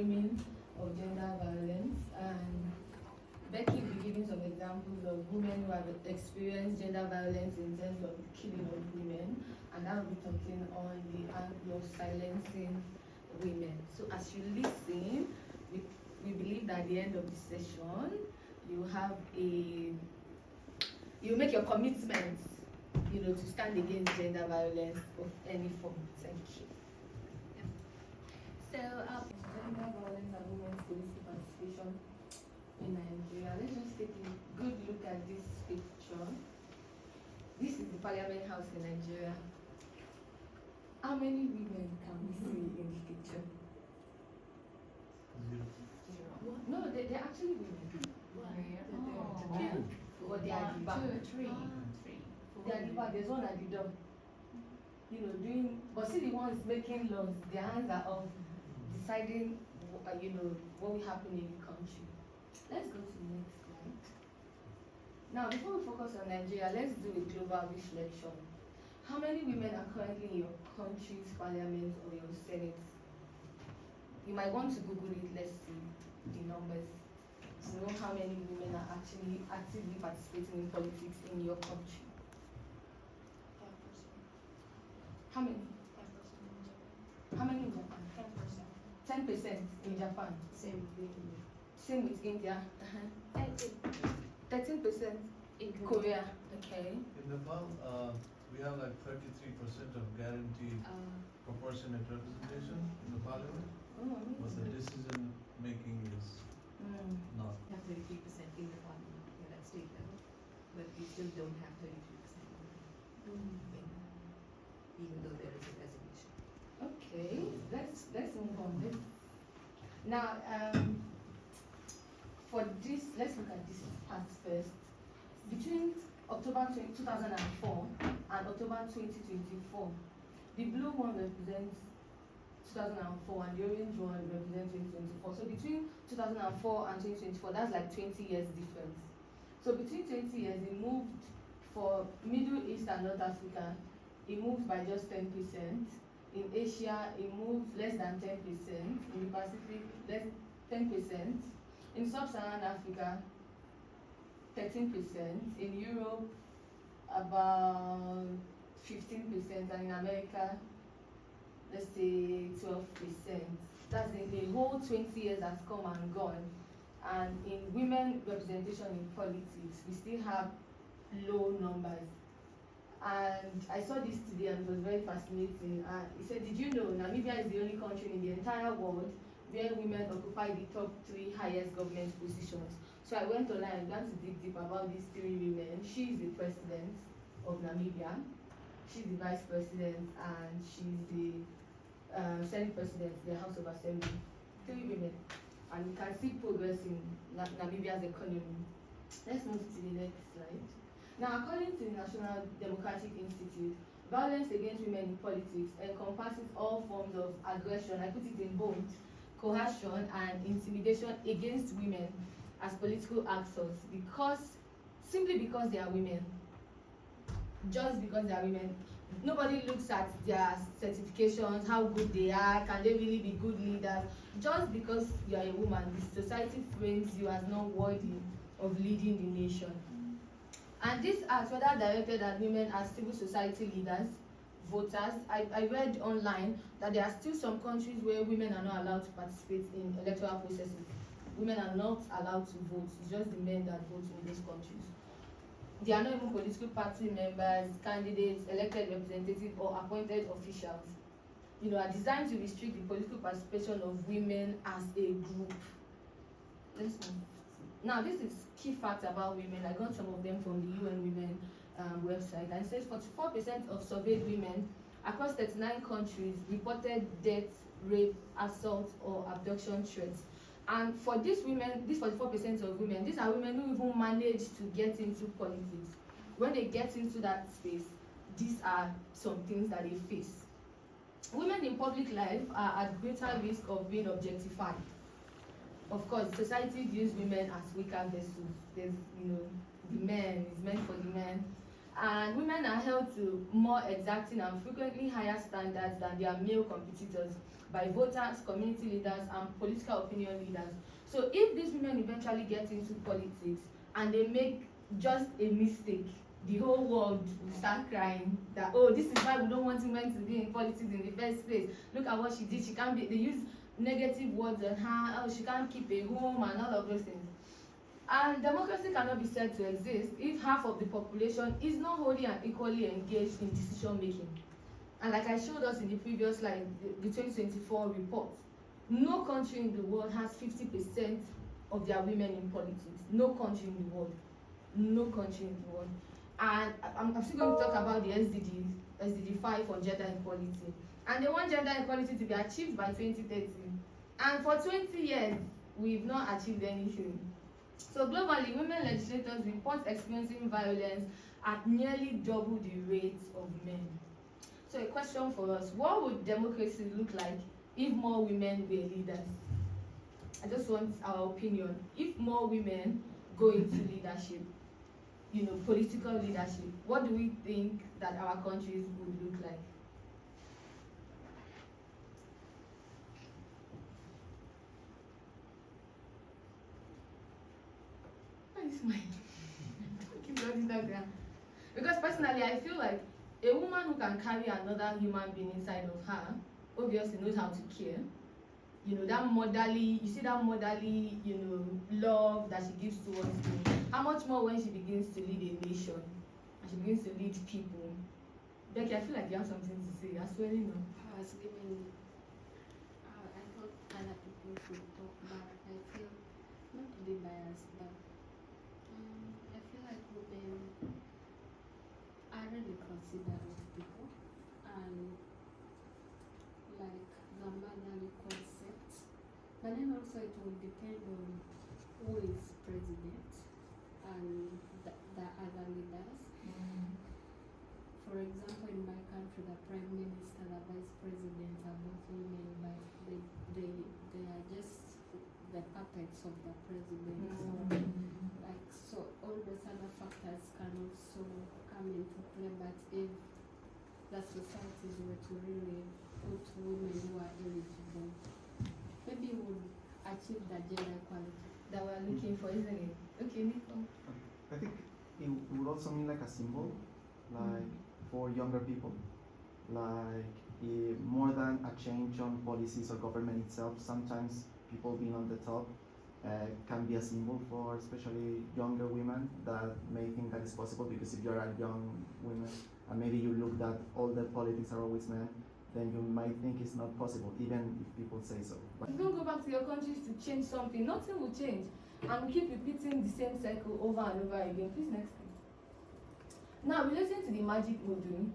mainstreaming of gender violence, and Becky will be giving some examples of women who have experienced gender violence in terms of killing of women, and I will be touching on the angle of silencing women. So as you listen, we believe that at the end of the session, you have you make your commitments, to stand against gender violence of any form. Thank you. So, gender violence and women's political participation in Nigeria. Let's just take a good look at this picture. This is the Parliament House in Nigeria. How many women can we see in the picture? Zero. No, they're actually women. But they are at the back. Three. They are at the back. There's one at the door. But see the ones making laws, their hands are off, deciding, what will happen in the country. Let's go to the next slide. Now, before we focus on Nigeria, let's do a global reflection. How many women are currently in your country's parliament or your senate? You might want to Google it. Let's see the numbers to know how many women are actually actively participating in politics in your country. 5%. How many? 5% in Japan. How many in Japan? 10%. 10% in Japan. Same thing. Same with India. 13% In Korea. Okay. In Nepal, we have like 33% of guaranteed proportionate representation in the parliament, Oh, but the amazing. decision making is not. We have 33% in the parliament at state level, but we still don't have 33% even though there is a resolution. Okay, let's move on. Now, for this, let's look at this part first. Between October 2004 and October 2024, the blue one represents 2004 and the orange one represents 2024. So between 2004 and 2024, that's like 20 years difference. So between 20 years, it moved for Middle East and North Africa, it moved by just 10%. In Asia, it moved less than 10%. In the Pacific, less 10%. In Sub-Saharan Africa, 13%. In Europe, about 15%. And in America, let's say 12%. That's the whole 20 years has come and gone. And in women representation in politics, we still have low numbers. And I saw this today and it was very fascinating. He said, did you know Namibia is the only country in the entire world where women occupy the top 3 highest government positions? So I went online and began to dig deep about these 3 women. She is the president of Namibia, she's the vice president, and she's the Senate president, the House of Assembly. 3 women. And we can see progress in Namibia's economy. Let's move to the next slide. Now, according to the National Democratic Institute, violence against women in politics encompasses all forms of aggression, I put it in bold, coercion and intimidation against women as political actors simply because they are women. Just because they are women. Nobody looks at their certifications, how good they are, can they really be good leaders. Just because you are a woman, the society frames you as not worthy of leading the nation. And this acts whether directed at women as civil society leaders, voters. I read online that there are still some countries where women are not allowed to participate in electoral processes. Women are not allowed to vote. It's just the men that vote in those countries. They are not even political party members, candidates, elected representatives, or appointed officials. Are designed to restrict the political participation of women as a group. Let's move. Now, this is key facts about women. I got some of them from the UN Women website. And it says 44% of surveyed women across 39 countries reported death, rape, assault, or abduction threats. And for these women, these 44% of women, these are women who even manage to get into politics. When they get into that space, these are some things that they face. Women in public life are at greater risk of being objectified. Of course, society views women as weaker vessels. There's, the men is meant for the men. And women are held to more exacting and frequently higher standards than their male competitors by voters, community leaders, and political opinion leaders. So if these women eventually get into politics and they make just a mistake, the whole world will start crying that, oh, this is why we don't want women to be in politics in the first place. Look at what she did. She can't be, they use negative words on her, oh, she can't keep a home and all of those things. And democracy cannot be said to exist if half of the population is not wholly and equally engaged in decision making. And like I showed us in the previous slide, the 2024 report, no country in the world has 50% of their women in politics. No country in the world. No country in the world. And I'm still going to talk about the SDG 5 on gender equality. And they want gender equality to be achieved by 2030. And for 20 years, we've not achieved anything. So globally, women legislators report experiencing violence at nearly double the rate of men. So a question for us, what would democracy look like if more women were leaders? I just want our opinion. If more women go into leadership, political leadership, what do we think that our countries would look like? Why is mine? Keep running that ground. Because personally, I feel like a woman who can carry another human being inside of her obviously knows how to care. That motherly, love that she gives towards you. How much more when she begins to lead a nation and she begins to lead people. Becky, I feel like you have something to say. You're swearing now. I was giving, I thought other people should talk, but I feel, not to be biased, but I feel like women are really considerate people, and like the motherly concept, but then also it will depend on who is president and the other leaders. For example, in my country, the prime minister, the vice president are both women, but they are just the puppets of the president. So all those other factors can also come into play. But if the societies were to really put women who are eligible, maybe we would achieve the gender equality that we're looking for, isn't it? Okay, Nico. I think it would also mean like a symbol, like for younger people, like more than a change on policies or government itself. Sometimes people being on the top can be a symbol for especially younger women that may think that is possible, because if you're a young woman and maybe you look that all the politics are always men, then you might think it's not possible, even if people say so. But if you don't go back to your countries to change something, nothing will change. And we keep repeating the same cycle over and over again. Please, next time. Now, relating to the magic model,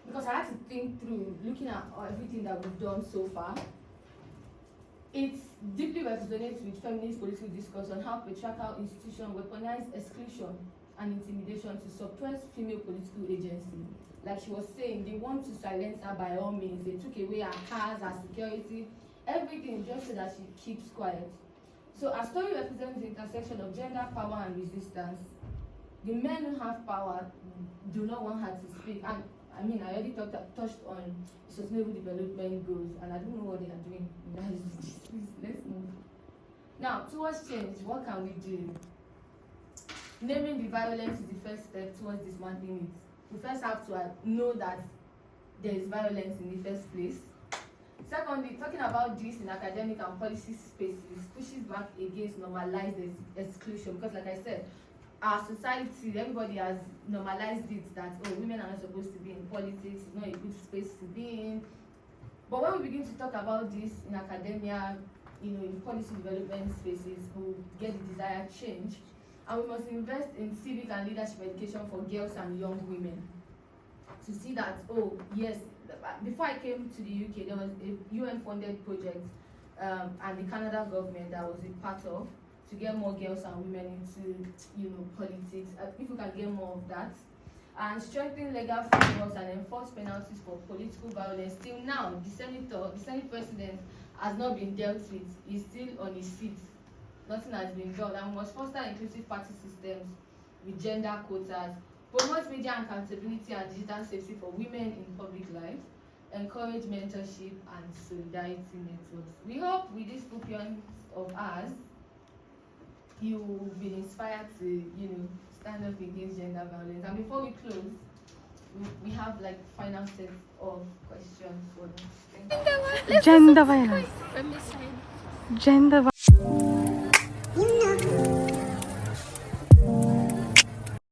because I had to think through, looking at everything that we've done so far, it deeply resonates with feminist political discourse on how patriarchal institutions weaponize exclusion and intimidation to suppress female political agency. Like she was saying, they want to silence her by all means. They took away her cars, her security, everything just so that she keeps quiet. So our story represents the intersection of gender, power, and resistance. The men who have power do not want her to speak. And I mean, I already touched on sustainable development goals, and I don't know what they are doing. Please, let's move. Now, towards change, what can we do? Naming the violence is the first step towards dismantling it. We first have to know that there is violence in the first place. Secondly, talking about this in academic and policy spaces pushes back against normalized exclusion, because like I said, our society, everybody has normalized it that, oh, women are not supposed to be in politics, it's not a good space to be in. But when we begin to talk about this in academia, in policy development spaces, we get the desired change. And we must invest in civic and leadership education for girls and young women to see that, oh, yes, before I came to the UK, there was a UN-funded project and the Canada government that was a part of, to get more girls and women into politics. If we can get more of that, and strengthen legal frameworks and enforce penalties for political violence. Till now, the Senate president has not been dealt with. He's still on his seat. Nothing has been done. And we must foster inclusive party systems with gender quotas, promote media accountability and digital safety for women in public life, encourage mentorship and solidarity networks. We hope with these 2 points of ours, you've been inspired to, stand up against gender violence. And before we close, we have like final set of questions for them. Gender violence. Femicide. Gender